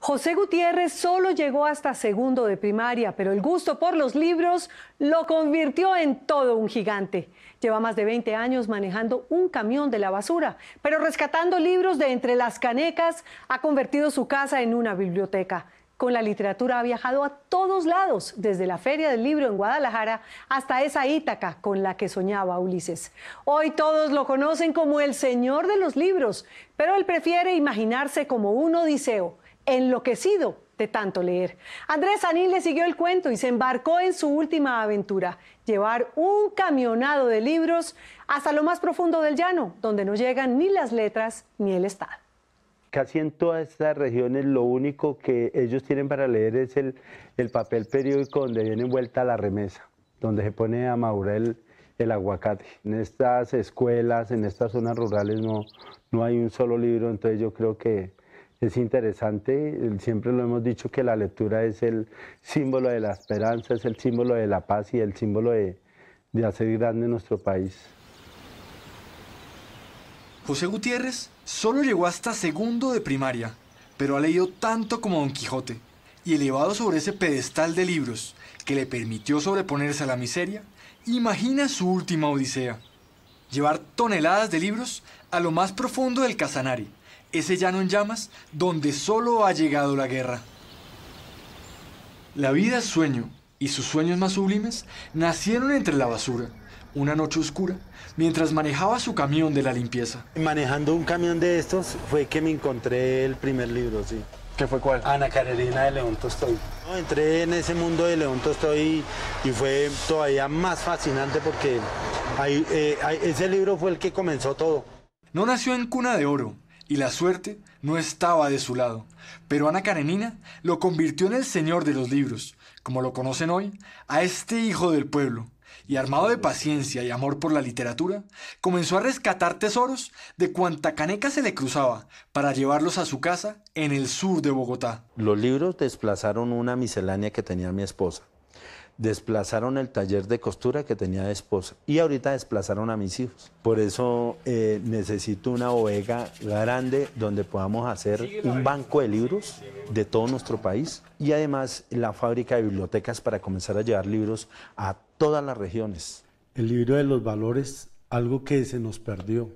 José Gutiérrez solo llegó hasta segundo de primaria, pero el gusto por los libros lo convirtió en todo un gigante. Lleva más de 20 años manejando un camión de la basura, pero rescatando libros de entre las canecas, ha convertido su casa en una biblioteca. Con la literatura ha viajado a todos lados, desde la Feria del Libro en Guadalajara hasta esa Ítaca con la que soñaba Ulises. Hoy todos lo conocen como el señor de los libros, pero él prefiere imaginarse como un odiseo, enloquecido de tanto leer. Andrés Sanín le siguió el cuento y se embarcó en su última aventura, llevar un camionado de libros hasta lo más profundo del llano, donde no llegan ni las letras ni el Estado. Casi en todas estas regiones lo único que ellos tienen para leer es el papel periódico donde viene envuelta la remesa, donde se pone a madurar el aguacate. En estas escuelas, en estas zonas rurales no hay un solo libro, entonces yo creo que es interesante. Siempre lo hemos dicho que la lectura es el símbolo de la esperanza, es el símbolo de la paz y el símbolo de hacer grande nuestro país. José Gutiérrez solo llegó hasta segundo de primaria, pero ha leído tanto como Don Quijote, y elevado sobre ese pedestal de libros que le permitió sobreponerse a la miseria, imagina su última odisea: llevar toneladas de libros a lo más profundo del Casanare, ese llano en llamas donde solo ha llegado la guerra. La vida es sueño, y sus sueños más sublimes nacieron entre la basura, una noche oscura, mientras manejaba su camión de la limpieza. Manejando un camión de estos fue que me encontré el primer libro, sí. ¿Qué fue cuál? Ana Karenina de León Tolstoy. Entré en ese mundo de León Tolstoy y fue todavía más fascinante porque ese libro fue el que comenzó todo. No nació en cuna de oro, y la suerte no estaba de su lado, pero Ana Karenina lo convirtió en el señor de los libros, como lo conocen hoy, a este hijo del pueblo, y armado de paciencia y amor por la literatura, comenzó a rescatar tesoros de cuanta caneca se le cruzaba para llevarlos a su casa en el sur de Bogotá. Los libros desplazaron una miscelánea que tenía mi esposa, desplazaron el taller de costura que tenía de esposa y ahorita desplazaron a mis hijos. Por eso necesito una bodega grande donde podamos hacer un banco de libros de todo nuestro país y además la fábrica de bibliotecas para comenzar a llevar libros a todas las regiones. El libro de los valores, algo que se nos perdió.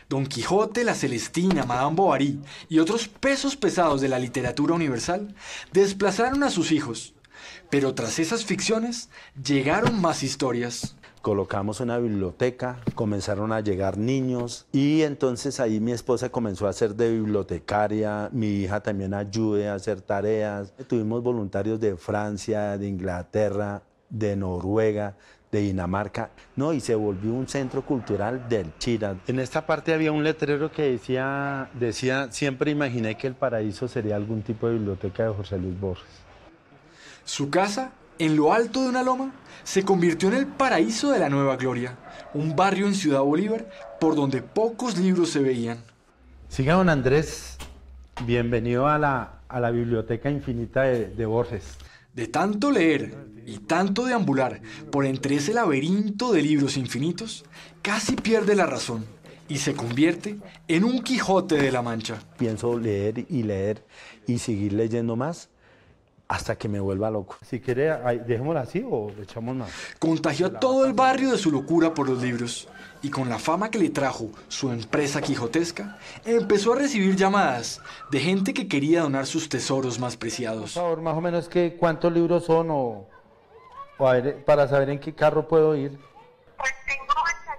Don Quijote, La Celestina, Madame Bovary y otros pesos pesados de la literatura universal desplazaron a sus hijos. Pero tras esas ficciones llegaron más historias. Colocamos una biblioteca, comenzaron a llegar niños y entonces ahí mi esposa comenzó a ser de bibliotecaria, mi hija también ayude a hacer tareas. Tuvimos voluntarios de Francia, de Inglaterra, de Noruega, de Dinamarca, y se volvió un centro cultural del Chira. En esta parte había un letrero que decía, siempre imaginé que el paraíso sería algún tipo de biblioteca de José Luis Borges. Su casa, en lo alto de una loma, se convirtió en el paraíso de la Nueva Gloria, un barrio en Ciudad Bolívar por donde pocos libros se veían. Siga, don Andrés, bienvenido a la Biblioteca Infinita de Borges. De tanto leer y tanto deambular por entre ese laberinto de libros infinitos, casi pierde la razón y se convierte en un Quijote de la Mancha. Pienso leer y seguir leyendo más hasta que me vuelva loco. Si quiere, dejémosla así o le echamos más. Contagió a todo el barrio de su locura por los libros y con la fama que le trajo su empresa quijotesca, empezó a recibir llamadas de gente que quería donar sus tesoros más preciados. Por favor, más o menos, ¿cuántos libros son o a ver, para saber en qué carro puedo ir? Pues tengo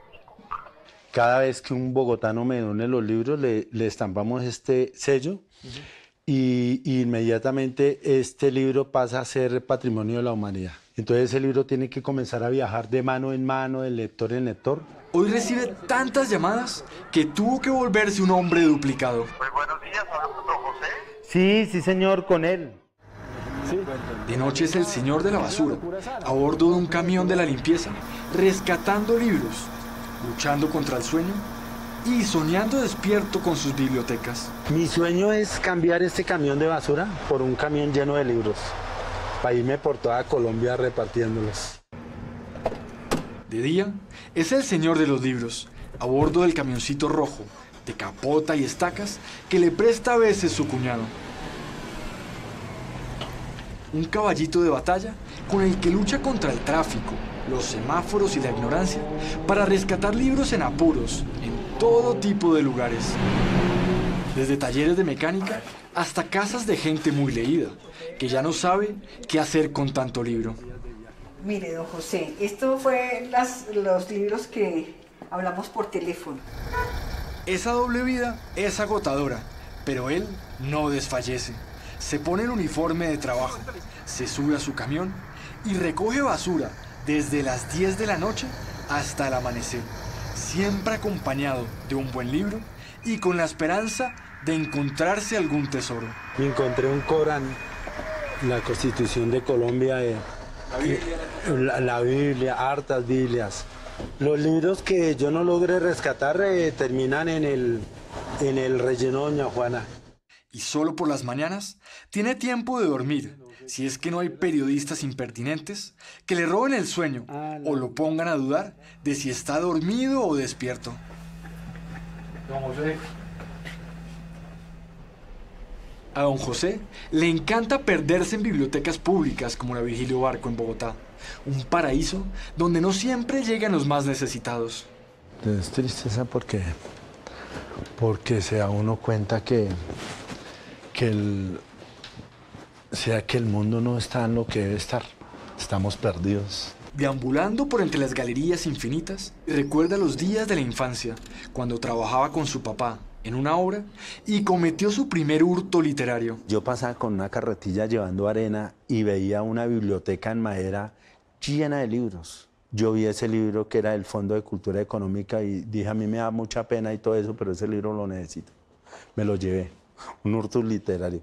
85. Cada vez que un bogotano me done los libros, le estampamos este sello. Y inmediatamente este libro pasa a ser patrimonio de la humanidad. Entonces ese libro tiene que comenzar a viajar de mano en mano, de lector en lector. Hoy recibe tantas llamadas que tuvo que volverse un hombre duplicado. Pues buenos días, ¿hablamos con José? Sí, señor, con él. Sí. De noche es el señor de la basura, a bordo de un camión de la limpieza, rescatando libros, luchando contra el sueño y soñando despierto con sus bibliotecas. Mi sueño es cambiar este camión de basura por un camión lleno de libros, para irme por toda Colombia repartiéndolos. De día, es el señor de los libros, a bordo del camioncito rojo, de capota y estacas, que le presta a veces su cuñado. un caballito de batalla con el que lucha contra el tráfico, los semáforos y la ignorancia para rescatar libros en apuros, en todo tipo de lugares. Desde talleres de mecánica hasta casas de gente muy leída, que ya no sabe qué hacer con tanto libro. Mire, don José, esto fue los libros que hablamos por teléfono. Esa doble vida es agotadora, pero él no desfallece. Se pone el uniforme de trabajo, se sube a su camión y recoge basura desde las 10 de la noche hasta el amanecer, siempre acompañado de un buen libro y con la esperanza de encontrarse algún tesoro. Encontré un Corán, la Constitución de Colombia, la Biblia, hartas Biblias. Los libros que yo no logré rescatar terminan en el relleno Doña Juana. Y solo por las mañanas tiene tiempo de dormir, si es que no hay periodistas impertinentes que le roben el sueño o lo pongan a dudar de si está dormido o despierto. A don José le encanta perderse en bibliotecas públicas como la Virgilio Barco en Bogotá, un paraíso donde no siempre llegan los más necesitados. Es tristeza porque se da uno cuenta que el mundo no está en lo que debe estar. Estamos perdidos. Deambulando por entre las galerías infinitas, recuerda los días de la infancia, cuando trabajaba con su papá en una obra y cometió su primer hurto literario. Yo pasaba con una carretilla llevando arena y veía una biblioteca en madera llena de libros. Yo vi ese libro que era el Fondo de Cultura Económica y dije, a mí me da mucha pena y todo eso, pero ese libro lo necesito. Me lo llevé, un hurto literario.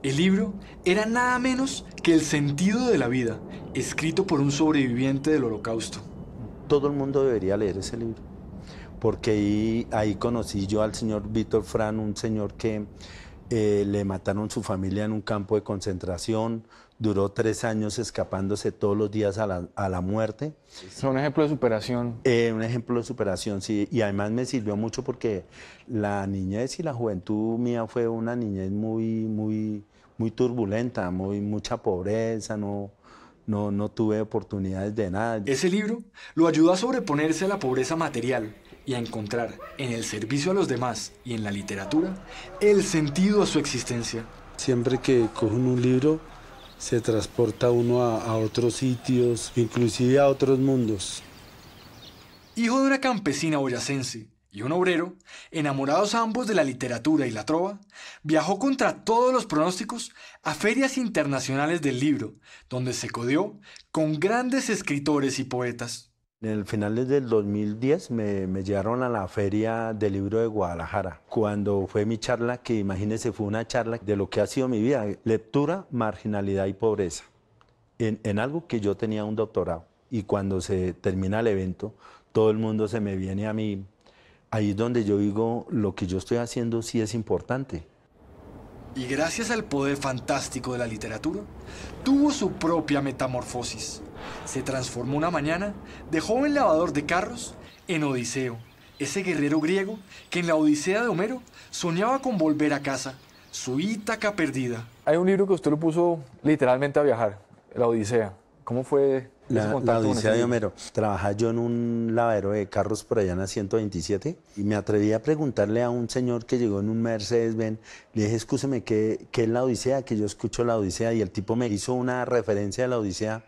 El libro era nada menos que El sentido de la vida, escrito por un sobreviviente del Holocausto. Todo el mundo debería leer ese libro, porque ahí conocí yo al señor Víctor Frank, un señor que le mataron su familia en un campo de concentración, duró 3 años escapándose todos los días a la muerte. Es un ejemplo de superación. Un ejemplo de superación, sí, y además me sirvió mucho porque la niñez y la juventud mía fue una niñez muy turbulenta, mucha pobreza, no tuve oportunidades de nada. Ese libro lo ayudó a sobreponerse a la pobreza material y a encontrar en el servicio a los demás y en la literatura el sentido a su existencia. Siempre que cojo un libro, se transporta uno a otros sitios, inclusive a otros mundos. Hijo de una campesina boyacense y un obrero, enamorados ambos de la literatura y la trova, viajó contra todos los pronósticos a ferias internacionales del libro, donde se codió con grandes escritores y poetas. En el finales del 2010 me llevaron a la Feria del Libro de Guadalajara. Cuando fue mi charla, que imagínense, fue una charla de lo que ha sido mi vida, lectura, marginalidad y pobreza, en algo que yo tenía un doctorado. Y cuando se termina el evento, todo el mundo se me viene a mí. Ahí es donde yo digo, lo que yo estoy haciendo sí es importante. Y gracias al poder fantástico de la literatura, tuvo su propia metamorfosis. Se transformó una mañana de joven lavador de carros en Odiseo, ese guerrero griego que en la Odisea de Homero soñaba con volver a casa, su Ítaca perdida. Hay un libro que usted lo puso literalmente a viajar, la Odisea. ¿Cómo fue ese contacto la con Odisea ese de libro? Homero? Trabajaba yo en un lavadero de carros por allá en la 127 y me atreví a preguntarle a un señor que llegó en un Mercedes-Benz. Le dije, escúcheme, ¿qué es la Odisea? Que yo escucho la Odisea, y el tipo me hizo una referencia de la Odisea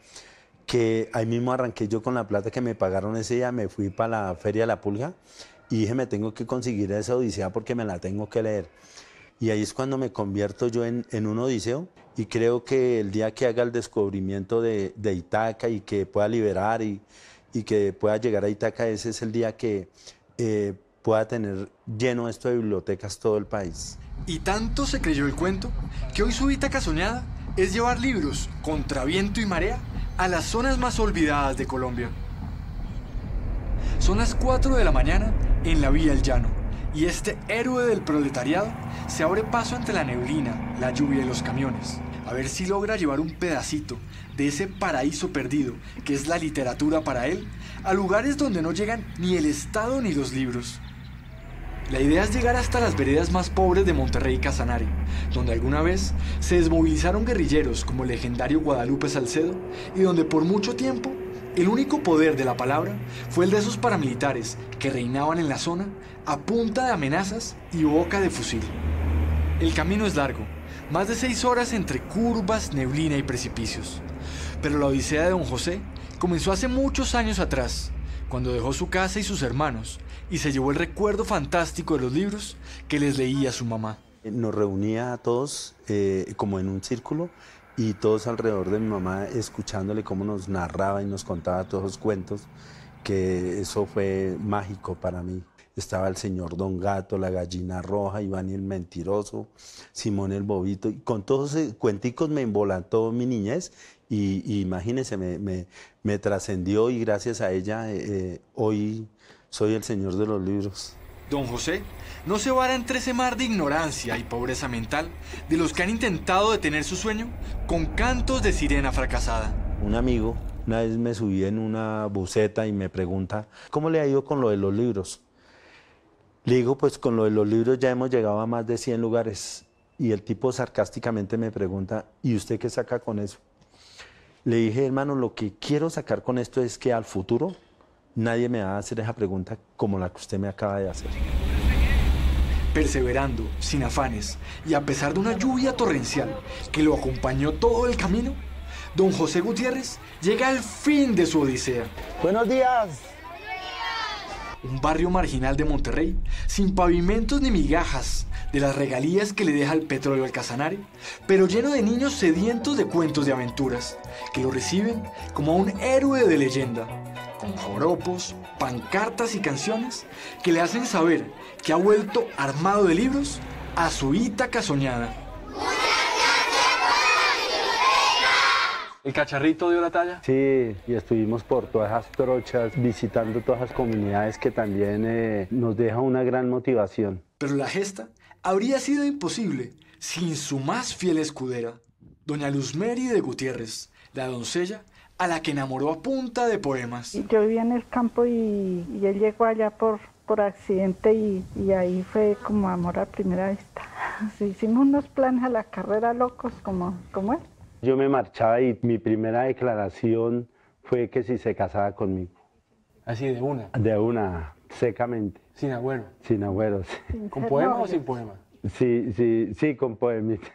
que ahí mismo arranqué yo con la plata que me pagaron ese día, me fui para la Feria de la Pulga y dije, me tengo que conseguir esa Odisea porque me la tengo que leer. Y ahí es cuando me convierto yo en un odiseo, y creo que el día que haga el descubrimiento de Ítaca y que pueda liberar y que pueda llegar a Ítaca, ese es el día que pueda tener lleno esto de bibliotecas todo el país. Y tanto se creyó el cuento que hoy su Ítaca soñada es llevar libros contra viento y marea a las zonas más olvidadas de Colombia. Son las 4 de la mañana en la Vía El Llano, y este héroe del proletariado se abre paso ante la neblina, la lluvia y los camiones, a ver si logra llevar un pedacito de ese paraíso perdido que es la literatura para él, a lugares donde no llegan ni el Estado ni los libros. La idea es llegar hasta las veredas más pobres de Monterrey y Casanare, donde alguna vez se desmovilizaron guerrilleros como el legendario Guadalupe Salcedo y donde por mucho tiempo el único poder de la palabra fue el de esos paramilitares que reinaban en la zona a punta de amenazas y boca de fusil. El camino es largo, más de 6 horas entre curvas, neblina y precipicios. Pero la odisea de don José comenzó hace muchos años atrás, cuando dejó su casa y sus hermanos y se llevó el recuerdo fantástico de los libros que les leía su mamá. Nos reunía a todos como en un círculo y todos alrededor de mi mamá escuchándole cómo nos narraba y nos contaba todos los cuentos, que eso fue mágico para mí. Estaba el señor Don Gato, la gallina roja, Iván y el mentiroso, Simón el bobito, y con todos esos cuenticos me embolantó mi niñez y imagínense, me trascendió y gracias a ella hoy soy el señor de los libros. Don José no se vara entre ese mar de ignorancia y pobreza mental de los que han intentado detener su sueño con cantos de sirena fracasada. Un amigo una vez me subí en una buseta y me pregunta, ¿cómo le ha ido con lo de los libros? Le digo, pues con lo de los libros ya hemos llegado a más de 100 lugares. Y el tipo sarcásticamente me pregunta, ¿y usted qué saca con eso? Le dije, hermano, lo que quiero sacar con esto es que al futuro nadie me va a hacer esa pregunta como la que usted me acaba de hacer. Perseverando, sin afanes, y a pesar de una lluvia torrencial que lo acompañó todo el camino, don José Gutiérrez llega al fin de su odisea. ¡Buenos días! Un barrio marginal de Monterrey, sin pavimentos ni migajas de las regalías que le deja el petróleo al Casanare, pero lleno de niños sedientos de cuentos de aventuras, que lo reciben como a un héroe de leyenda, con joropos, pancartas y canciones que le hacen saber que ha vuelto armado de libros a su Ítaca soñada. ¿El cacharrito dio la talla? Sí, y estuvimos por todas esas trochas, visitando todas las comunidades que también nos deja una gran motivación. Pero la gesta habría sido imposible sin su más fiel escudera, doña Luzmeri de Gutiérrez, la doncella a la que enamoró a punta de poemas. Yo vivía en el campo y él llegó allá por accidente y ahí fue como amor a primera vista. Hicimos unos planes a la carrera locos como él. Yo me marchaba y mi primera declaración fue que si se casaba conmigo. Así de una. De una, secamente. Sin agüero. Sin agüeros. ¿Con poema o sin poema? Sí, con poemita.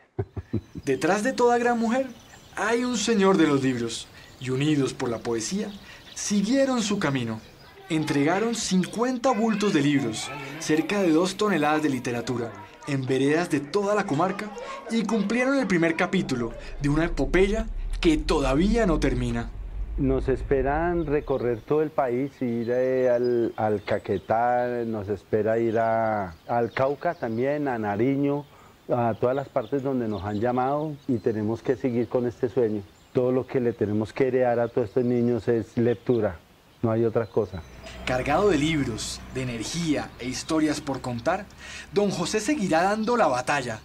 Detrás de toda gran mujer hay un señor de los libros y unidos por la poesía siguieron su camino. Entregaron 50 bultos de libros, cerca de 2 toneladas de literatura, en veredas de toda la comarca y cumplieron el primer capítulo de una epopeya que todavía no termina. Nos esperan recorrer todo el país, ir al Caquetá, nos espera ir al Cauca también, a Nariño, a todas las partes donde nos han llamado y tenemos que seguir con este sueño. Todo lo que le tenemos que heredar a todos estos niños es lectura, no hay otra cosa. Cargado de libros, de energía e historias por contar, don José seguirá dando la batalla,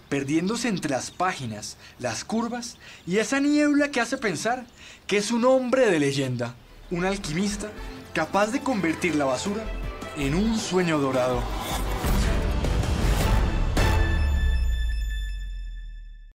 perdiéndose entre las páginas, las curvas y esa niebla que hace pensar que es un hombre de leyenda, un alquimista capaz de convertir la basura en un sueño dorado.